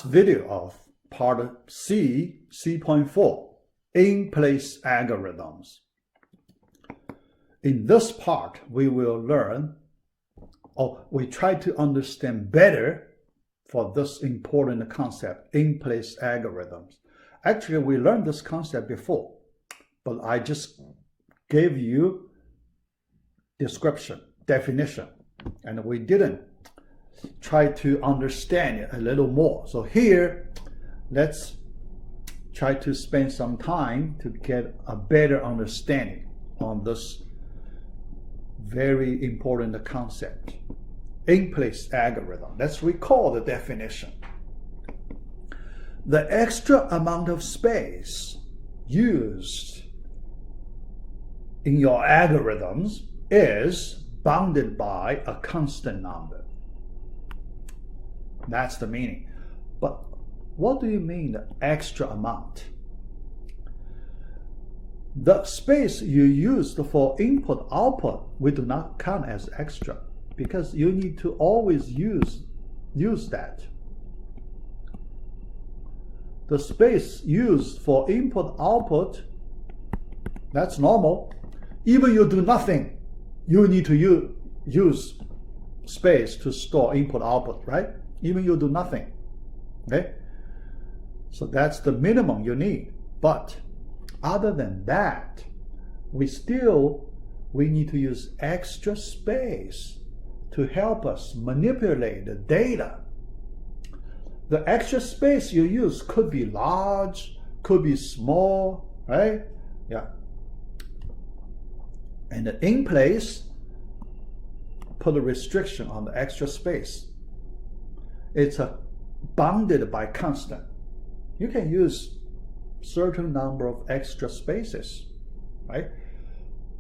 Video of part C, C.4, in-place algorithms. In this part, we will learn, or we try to understand better for this important concept, in-place algorithms. Actually, we learned this concept before, but I just gave you description, definition, and we didn't try to understand it a little more. So here, let's try to spend some time to get a better understanding on this very important concept, in-place algorithm. Let's recall the definition. The extra amount of space used in your algorithms is bounded by a constant number. That's the meaning. But what do you mean the extra amount? The space you used for input output, we do not count as extra because you need to always use that. The space used for input output, that's normal. Even you do nothing, you need to use space to store input output, right? Even you do nothing, okay? So that's the minimum you need. But other than that, we need to use extra space to help us manipulate the data. The extra space you use could be large, could be small, right? Yeah. And the in place put a restriction on the extra space. It's bounded by constant. You can use certain number of extra spaces, right?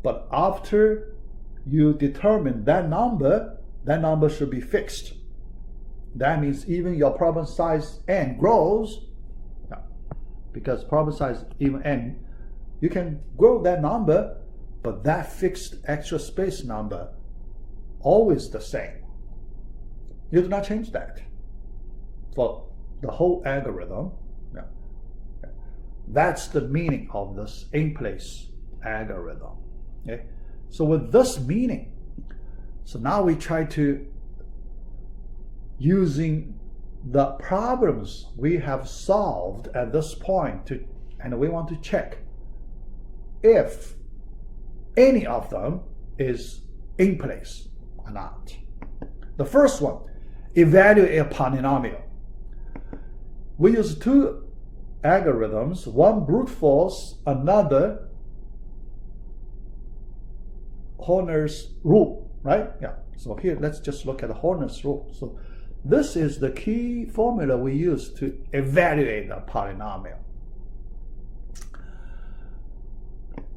But after you determine that number should be fixed. That means even your problem size n grows, because problem size even n, you can grow that number, but that fixed extra space number always the same. You do not change that for the whole algorithm. That's the meaning of this in-place algorithm. Okay? So with this meaning, so now we try to, using the problems we have solved at this point, and we want to check if any of them is in place or not. The first one, evaluate a polynomial. We use two algorithms, one brute force, another Horner's rule, right? Yeah. So here, let's just look at the Horner's rule. So this is the key formula we use to evaluate a polynomial.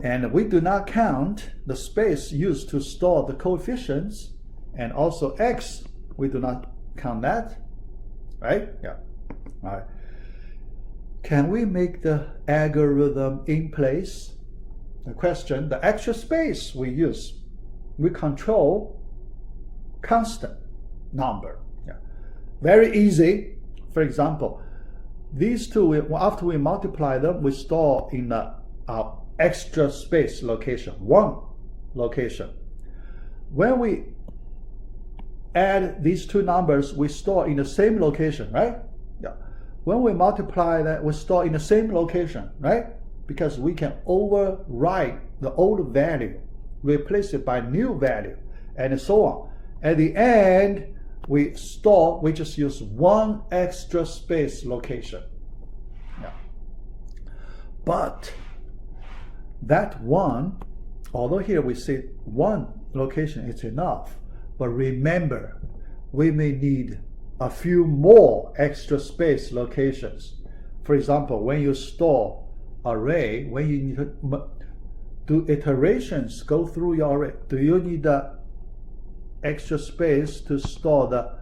And we do not count the space used to store the coefficients, and also x, we do not count that, right? Yeah. All right. Can we make the algorithm in place? The question, the extra space we use, we control constant number. Yeah. Very easy. For example, these two, after we multiply them, we store in our extra space location, one location. When we add these two numbers, we store in the same location, right? Yeah. When we multiply that, we store in the same location, right? Because we can overwrite the old value, replace it by new value, and so on. At the end, we just use one extra space location. Yeah. But that one, although here we say one location is enough, but remember, we may need a few more extra space locations. For example, when you store array, when you need to do iterations, go through your array, do you need the extra space to store the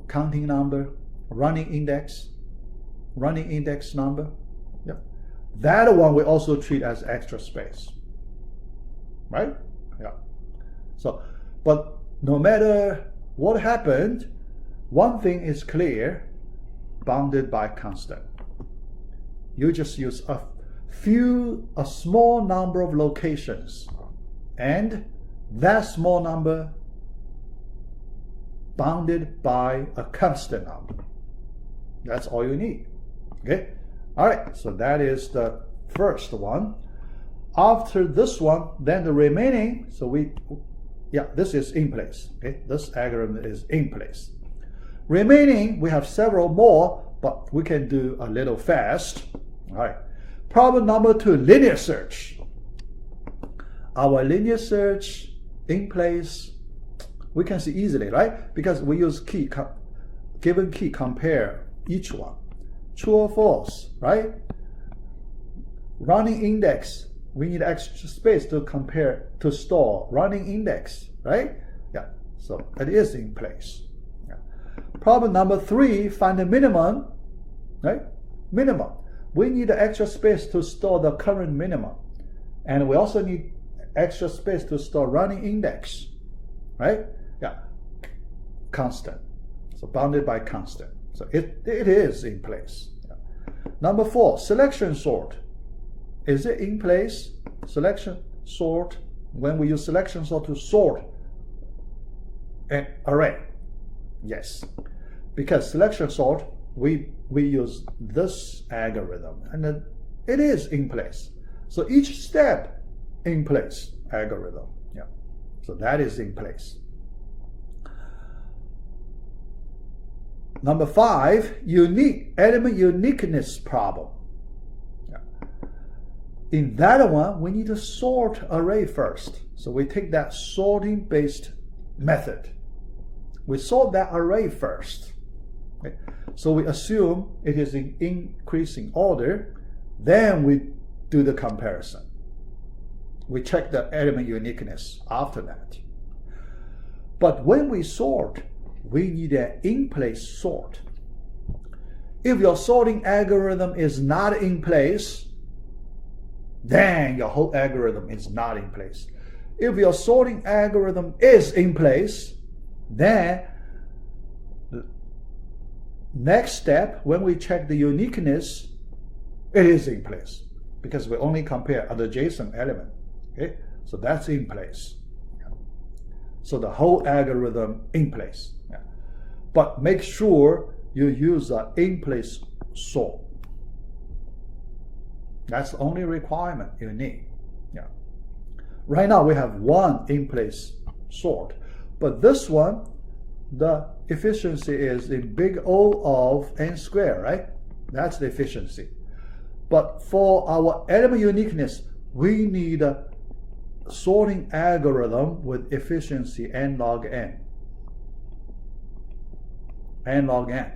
counting number, running index number? Yep. That one we also treat as extra space, right? Yeah. So, but no matter what happened, one thing is clear, bounded by constant. You just use a small number of locations, and that small number bounded by a constant number. That's all you need. Okay? All right, so that is the first one. After this one, then the remaining, this is in place. Okay, this algorithm is in place. Remaining, we have several more, but we can do a little fast. All right. Problem number 2, linear search. Our linear search in place, we can see easily, right? Because we use given key, compare each one. True or false, right? Running index, we need extra space to store running index, right? Yeah, so it is in place. Yeah. Problem number 3, find the minimum, right? Minimum. We need extra space to store the current minimum. And we also need extra space to store running index, right? Yeah, constant. So bounded by constant. So it is in place. Yeah. Number 4, selection sort. Is it in place? Selection sort, when we use selection sort to sort an array. Yes, because selection sort, we use this algorithm, and then it is in place. So each step in place algorithm. Yeah, so that is in place. Number 5, element uniqueness problem. Yeah. In that one, we need to sort array first. So we take that sorting based method. We sort that array first. Okay. So we assume it is in increasing order. Then we do the comparison. We check the element uniqueness after that. But when we sort, we need an in-place sort. If your sorting algorithm is not in place, then your whole algorithm is not in place. If your sorting algorithm is in place, then next step, when we check the uniqueness, it is in place because we only compare an adjacent element. Okay, so that's in place. So the whole algorithm in place. Yeah. But make sure you use an in-place sort. That's the only requirement you need. Yeah. Right now we have one in-place sort, but this one, the efficiency is in big O of n squared, right? That's the efficiency. But for our element uniqueness, we need a sorting algorithm with efficiency n log n. N log n.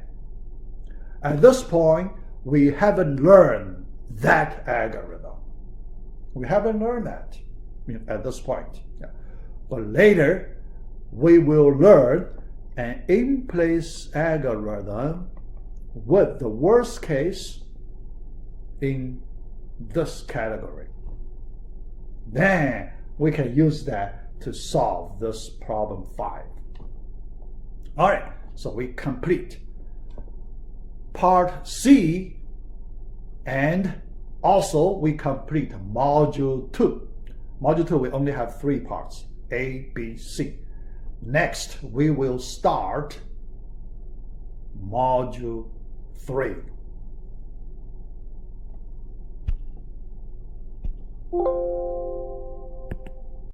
At this point, we haven't learned that algorithm. We haven't learned that at this point. Yeah. But later, we will learn an in-place algorithm with the worst case in this category. Then we can use that to solve this problem 5. All right, so we complete part C, and also we complete module 2. Module 2, we only have 3 parts, A, B, C. Next, we will start module 3.